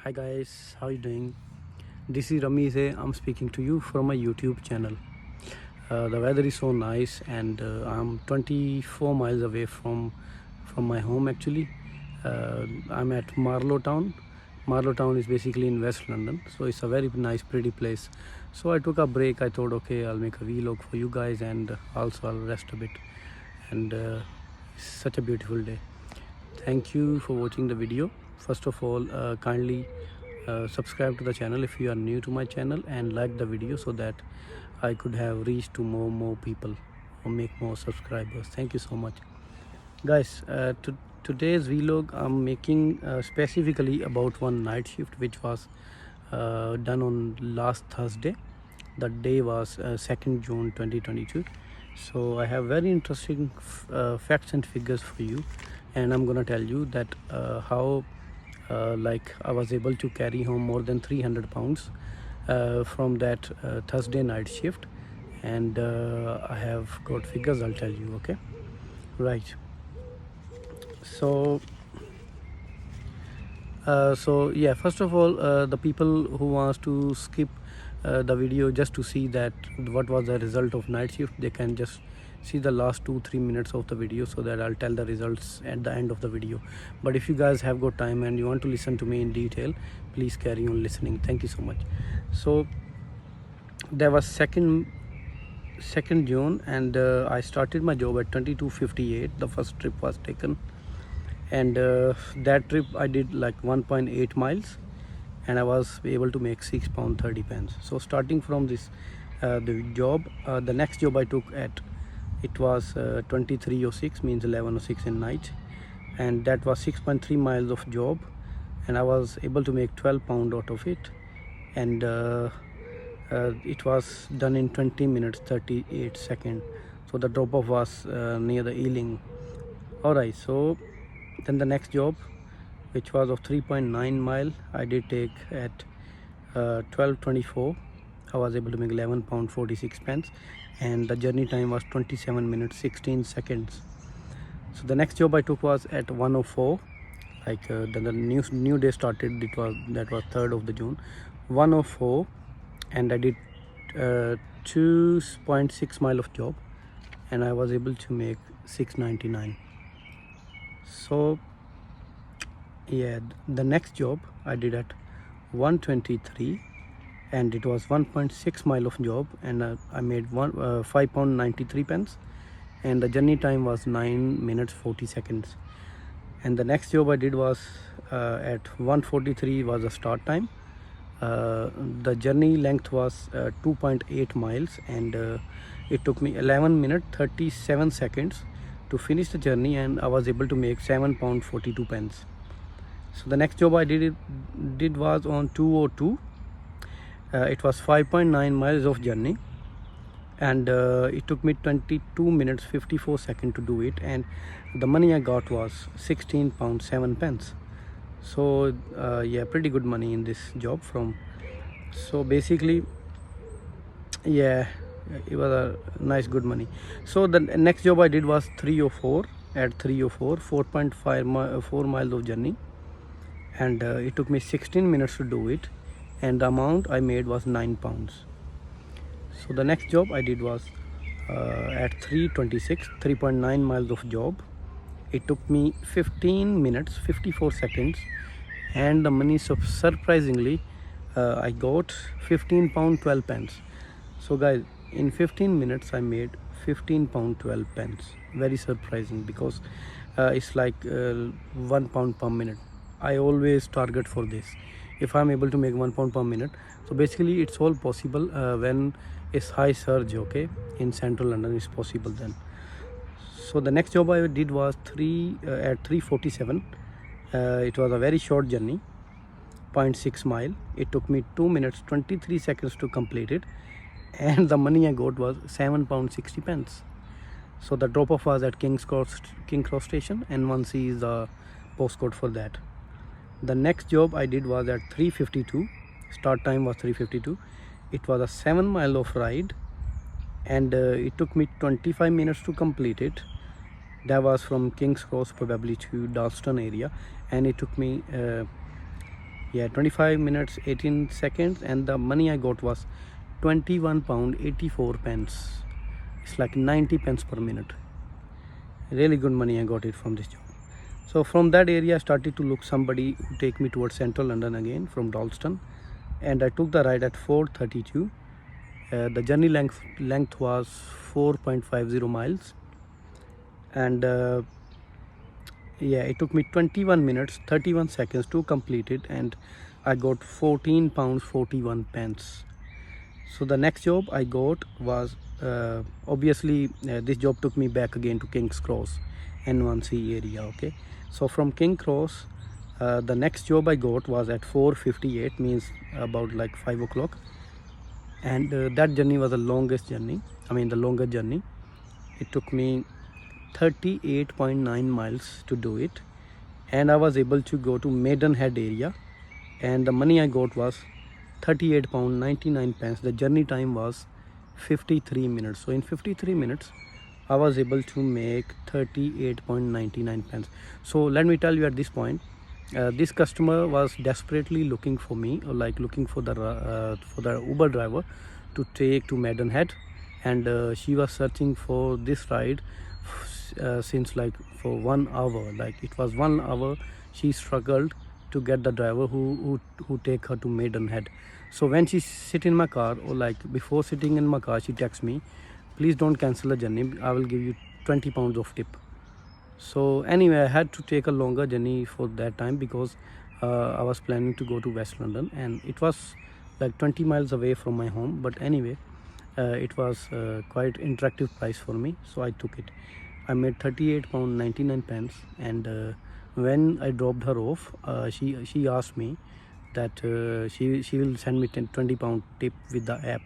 Hi guys, how you doing? This is Ramesh. I'm speaking to you from my YouTube channel. The weather is so nice, and I'm 24 miles away from my home. Actually, I'm at Marlow Town. Marlow Town is basically in West London, so it's a very nice, pretty place. So I took a break. I thought, okay, I'll make a vlog for you guys, and also I'll rest a bit. And it's such a beautiful day. Thank you for watching the video. First of all, kindly subscribe to the channel if you are new to my channel, and like the video so that I could have reached to more people or make more subscribers. Thank you so much, guys. Today's vlog I'm making specifically about one night shift which was done on last Thursday. The day was 2nd June 2022. So I have very interesting facts and figures for you, and I'm gonna tell you that how like I was able to carry home more than 300 pounds from that Thursday night shift. And I have got figures, I'll tell you. Okay, right. So yeah, first of all, the people who wants to skip the video just to see that what was the result of night shift, they can just see the last 2-3 minutes of the video, so that I'll tell the results at the end of the video. But if you guys have got time and you want to listen to me in detail, please carry on listening. Thank you so much. So there was second June, and I started my job at 22:58. The first trip was taken, and that trip I did like 1.8 miles, and I was able to make £6.30. So starting from this the job, the next job I took at, it was 23:06, means 11:06 in night, and that was 6.3 miles of job, and I was able to make £12 out of it. And it was done in 20 minutes 38 seconds. So the drop off was near the Ealing. Alright, so then the next job, which was of 3.9 mile, I did take at 12:24. I was able to make £11.46, and the journey time was 27 minutes 16 seconds. So the next job I took was at 1:04. Like then the new day started. That was 3rd of the June, 1:04, and I did 2.6 mile of job, and I was able to make £6.99. So yeah, the next job I did at 1:23, and it was 1.6 mile of job, and I made £5.93, and the journey time was 9 minutes 40 seconds. And the next job I did was at 1:43 was the start time. The journey length was 2.8 miles, and it took me 11 minutes 37 seconds to finish the journey, and I was able to make £7.42. So the next job I did was on 2:02. It was 5.9 miles of journey, and it took me 22 minutes 54 seconds to do it, and the money I got was £16.07. So yeah, pretty good money in this job from. So basically, yeah, it was a nice good money. So the next job I did was 3:04. At 3:04, 4 miles of journey, and it took me 16 minutes to do it, and the amount I made was £9. So the next job I did was at 3:26, 3.9 miles of job. It took me 15 minutes 54 seconds, and the money, surprisingly, I got £15.12. So guys, in 15 minutes I made £15.12. Very surprising, because it's like £1 per minute. I always target for this. If I'm able to make £1 per minute, so basically it's all possible when it's high surge. Okay, in central London it's possible then. So the next job I did was at 3:47. It was a very short journey, 0.6 mile. It took me 2 minutes 23 seconds to complete it, and the money I got was £7.60. So the drop off was at King Cross station, and 1C is the postcode for that. The next job I did was at 3:52. Start time was 3:52. It was a 7 mile of ride, and it took me 25 minutes to complete it. That was from King's Cross probably to Dalston area, and it took me Yeah, 25 minutes 18 seconds, and the money I got was 21 pound 84 pence. It's like 90 pence per minute. Really good money I got it from this job. So from that area I started to look somebody who take me towards central London again from Dalston, and I took the ride at 4:32. The journey length was 4.50 miles, and yeah, it took me 21 minutes 31 seconds to complete it, and I got 14 pounds 41 pence. So the next job I got was obviously this job took me back again to King's Cross N1C area. Okay, so from King Cross the next job I got was at 4:58, means about like 5 o'clock, and that journey was the longest journey, the longer journey. It took me 38.9 miles to do it, and I was able to go to Maidenhead area, and the money I got was 38 pound 99 pence. The journey time was 53 minutes. So in 53 minutes I was able to make 38.99 pence. So let me tell you at this point, this customer was desperately looking for me, or like looking for the Uber driver to take to Maidenhead, and she was searching for this ride since like for 1 hour. Like it was 1 hour she struggled to get the driver who take her to Maidenhead. So when she sit in my car, or like before sitting in my car, she texts me, please don't cancel the journey, I will give you 20 pounds of tip. So anyway, I had to take a longer journey for that time, because I was planning to go to West London, and it was like 20 miles away from my home. But anyway, it was quite interactive price for me, so I took it. I made 38 pound 99 pence, and when I dropped her off, she asked me that she will send me 20 pound tip with the app.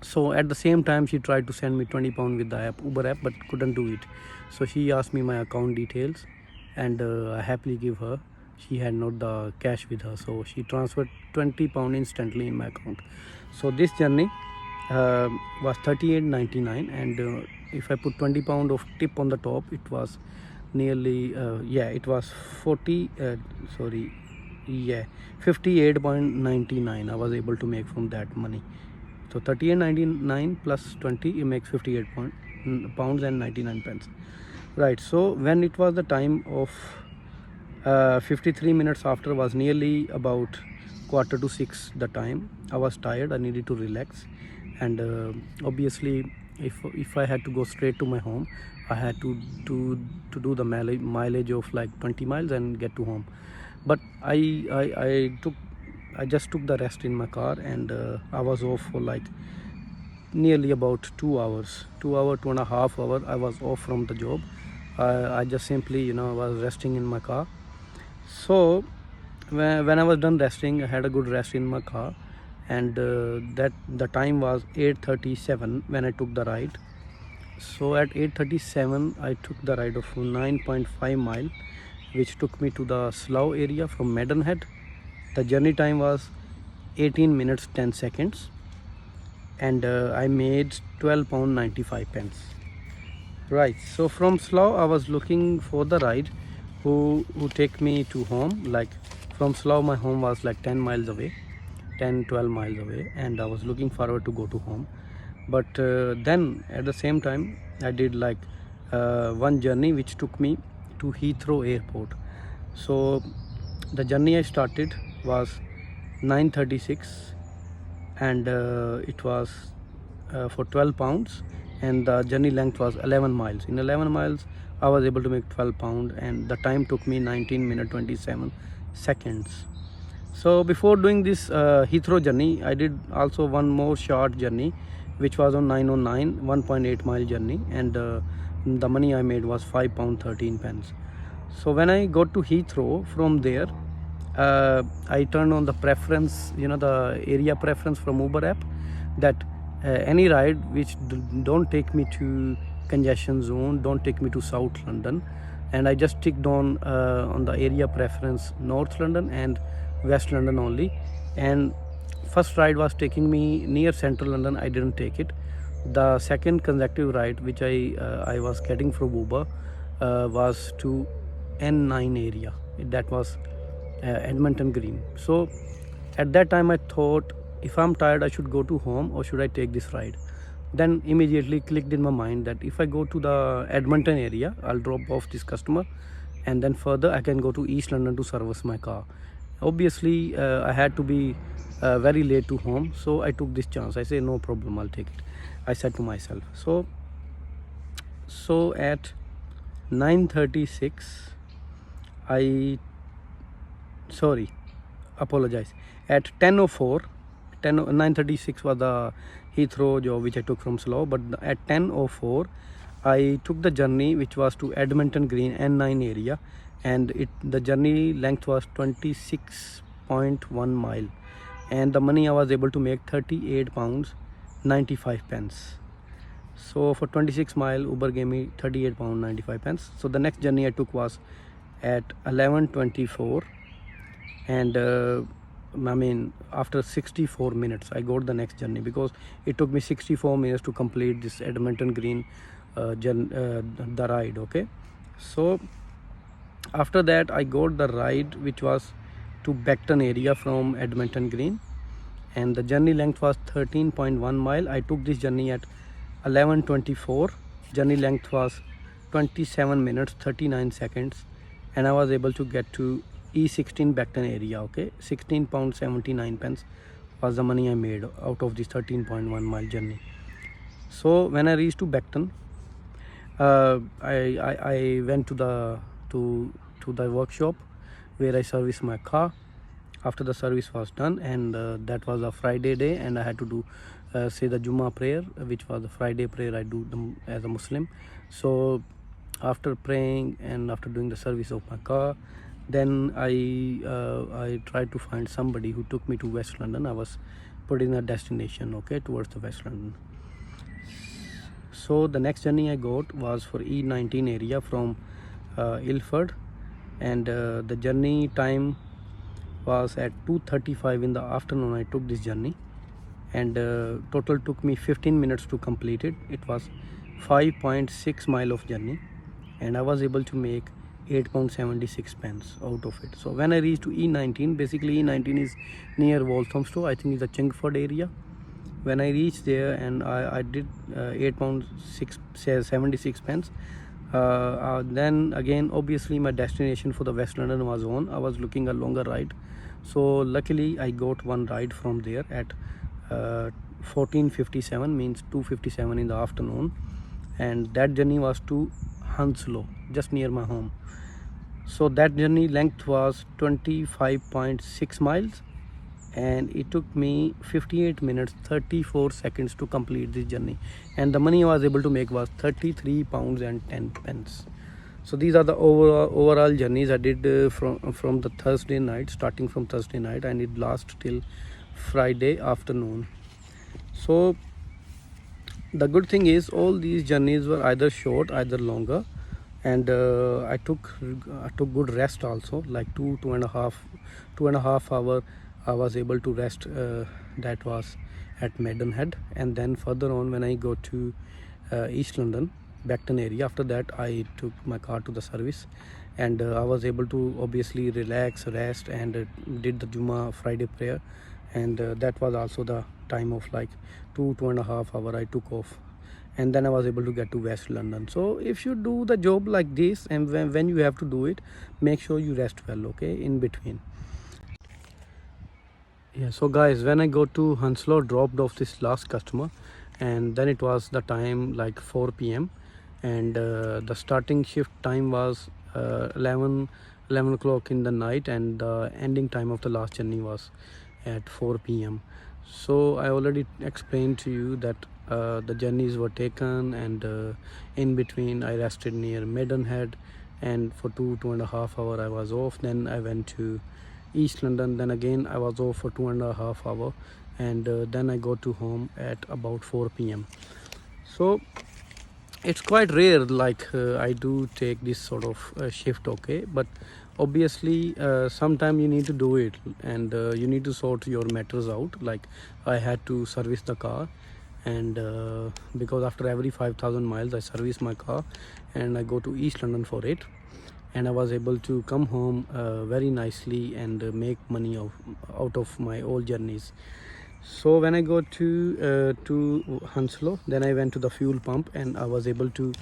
So at the same time she tried to send me 20 pound with the app, Uber app, but couldn't do it. So she asked me my account details, and I happily give her. She had not the cash with her, so she transferred 20 pound instantly in my account. So this journey was 38.99, and if I put 20 pound of tip on the top, it was nearly it was 58.99 I was able to make from that money. So 38.99 plus 20, it makes 58 pounds and 99 pence. Right, so when it was the time of 53 minutes after, was nearly about 5:45 the time. I was tired, I needed to relax, and obviously if I had to go straight to my home, I had to do the mileage of like 20 miles and get to home. But I just took the rest in my car, and I was off for like nearly about 2 hours, 2.5 hours I was off from the job. I just simply was resting in my car. So when I was done resting, I had a good rest in my car, and that the time was 8:37 when I took the ride. So at 8:37 I took the ride of 9.5 mile, which took me to the Slough area from Maidenhead. The journey time was 18 minutes 10 seconds, and I made 12 pound 95 pence. Right, so from Slough I was looking for the ride who take me to home. Like from Slough my home was like 10 miles away, 10-12 miles away, and I was looking forward to go to home. But then at the same time I did like one journey which took me to Heathrow airport. So the journey I started was 9:36, and it was for 12 pounds, and the journey length was 11 miles. In 11 miles I was able to make 12 pound, and the time took me 19 minutes 27 seconds. So before doing this Heathrow journey, I did also one more short journey, which was on 909, 1.8 mile journey, and the money I made was 5 pound 13 pence. So when I got to Heathrow, from there I turned on the preference, the area preference from Uber app, that any ride which don't take me to congestion zone, don't take me to South London, and I just ticked on the area preference North London and West London only. And first ride was taking me near Central London, I didn't take it. The second consecutive ride which I was getting from Uber was to N9 area. That was Edmonton Green. So at that time I thought, if I'm tired, I should go to home or should I take this ride. Then immediately clicked in my mind that if I go to the Edmonton area, I'll drop off this customer, and then further I can go to East London to service my car. Obviously I had to be very late to home, so I took this chance. I say no problem, I'll take it, I said to myself. So at 9:36 I sorry apologize at 10:04, 9:36 was the Heathrow job which I took from Slough, but at 10:04 I took the journey which was to Edmonton Green N9 area, and the journey length was 26.1 mile, and the money I was able to make £38.95. So for 26 mile Uber gave me £38.95. So the next journey I took was at 11:24, and I mean after 64 minutes I got the next journey, because it took me 64 minutes to complete this Edmonton Green the ride. Okay, so after that I got the ride which was to Beckton area from Edmonton Green, and the journey length was 13.1 mile. I took this journey at 11:24. Journey length was 27 minutes 39 seconds, and I was able to get to E16 Beckton area. Okay, £16.79 was the money I made out of this 13.1 mile journey. So when I reached to Beckton, I went to the workshop where I serviced my car. After the service was done, and that was a Friday day, and I had to do say the Jummah prayer, which was the Friday prayer I do as a Muslim. So after praying and after doing the service of my car, then I tried to find somebody who took me to West London. I was putting a destination, okay, towards the West London. So the next journey I got was for E19 area from Ilford, and the journey time was at 2:35 in the afternoon. I took this journey, and total took me 15 minutes to complete it. It was 5.6 mile of journey, and I was able to make £8.76 out of it. So when I reached to E19, basically E19 is near Walthamstow, I think it's the Chingford area. When I reached there, and I did £8.76, then again obviously my destination for the West London was on. I was looking a longer ride, so luckily I got one ride from there at 14:57, means 2:57 in the afternoon, and that journey was to Hounslow, just near my home. So that journey length was 25.6 miles, and it took me 58 minutes 34 seconds to complete this journey, and the money I was able to make was £33.10. So these are the overall journeys I did from the Thursday night, starting from Thursday night, and it lasts till Friday afternoon. So the good thing is all these journeys were either short, either longer, and I took good rest also, like two and a half hour I was able to rest. That was at Maidenhead, and then further on when I go to East London Beckton area, after that I took my car to the service, and I was able to obviously relax, rest, and did the Jummah Friday prayer, and that was also the time of like two and a half hour I took off, and then I was able to get to West London. So if you do the job like this, and when you have to do it, make sure you rest well, okay, in between. Yeah, so guys, when I go to Hounslow, dropped off this last customer, and then it was the time like 4 p.m, and the starting shift time was 11 o'clock in the night, and the ending time of the last journey was at 4 p.m. So I already explained to you that the journeys were taken, and in between I rested near Maidenhead, and for two and a half hour I was off. Then I went to East London, then again I was off for 2.5 hours, and then I go to home at about 4 p.m. So it's quite rare, like I do take this sort of shift, okay, but obviously sometime you need to do it, and you need to sort your matters out. Like I had to service the car, and because after every 5,000 miles I service my car, and I go to East London for it. and I was able to come home very nicely and make money out of my all journeys. So when I go to Hounslow, then I went to the fuel pump and I was able to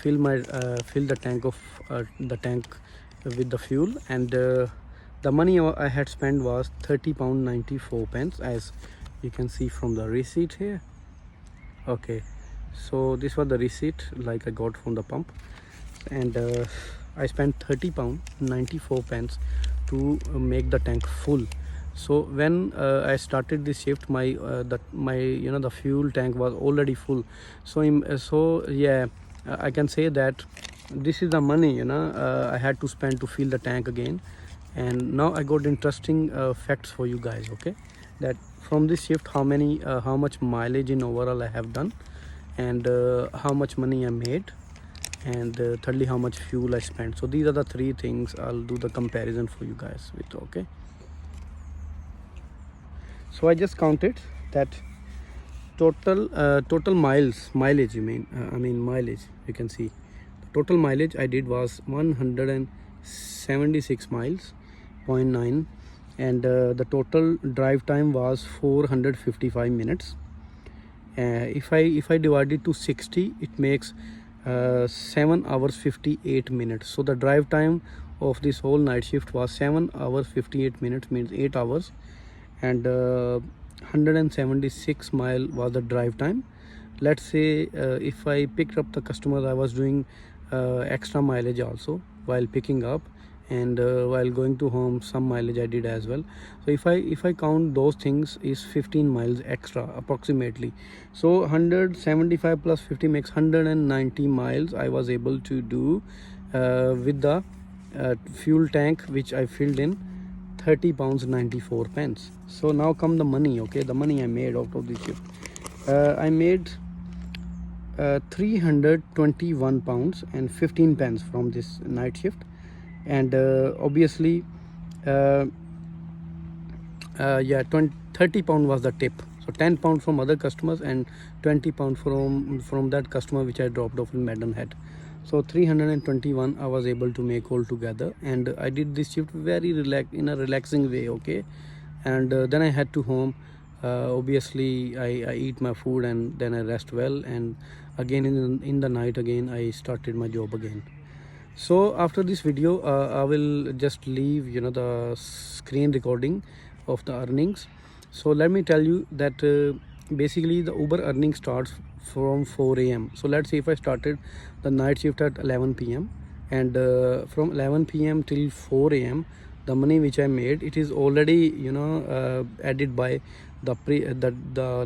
fill the tank with the fuel, and the money I had spent was £30.94, as you can see from the receipt here. Okay, so this was the receipt like I got from the pump, and I spent £30.94 to make the tank full. So when I started this shift, my the fuel tank was already full. So I can say that this is the money I had to spend to fill the tank again. And now I got interesting facts for you guys. Okay, that from this shift, how much mileage in overall I have done, and how much money I made, and thirdly how much fuel I spent. So these are the three things I'll do the comparison for you guys with. Okay, so I just counted that total mileage, mileage. You can see the total mileage I did was 176 miles 0.9, and the total drive time was 455 minutes. If I divide it to 60, it makes 7 hours 58 minutes. So the drive time of this whole night shift was 7 hours 58 minutes, means 8 hours, and 176 mile was the drive time. Let's say if I picked up the customers, I was doing extra mileage also while picking up, and while going to home some mileage I did as well. So if I count those things, is 15 miles extra approximately. So 175 plus 50 makes 190 miles I was able to do with the fuel tank, which I filled in £30.94. So now come the money. Okay, the money I made out of this shift. I made £321.15 from this night shift, and obviously 30 pound was the tip. So 10 pound from other customers and 20 pound from that customer which I dropped off in Maidenhead. So 321 I was able to make all together, and I did this shift very in a relaxing way. Okay, and then I head to home. Obviously I eat my food and then I rest well, and again in the night again I started my job again. So after this video I will just leave the screen recording of the earnings. So let me tell you that basically the Uber earning starts from 4 a.m. So let's say if I started the night shift at 11 p.m. and from 11 p.m. till 4 a.m. the money which I made, it is already added by the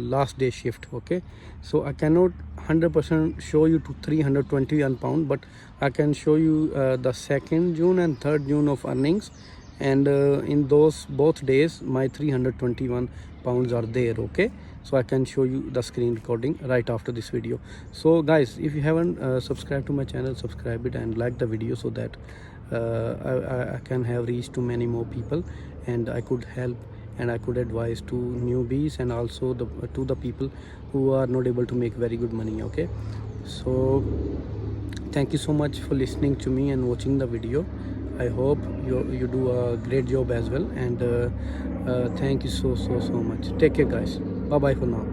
last day shift. Okay, so I cannot 100% show you to 321 pound, but I can show you the 2nd June and 3rd June of earnings, and in those both days my 321 pounds are there. Okay, so I can show you the screen recording right after this video. So guys, if you haven't subscribed to my channel, subscribe it and like the video, so that I can have reach to many more people, and I could help and I could advise to newbies, and also to the people who are not able to make very good money. Okay, so thank you so much for listening to me and watching the video. I hope you do a great job as well, and thank you so much. Take care guys. Bye bye for now.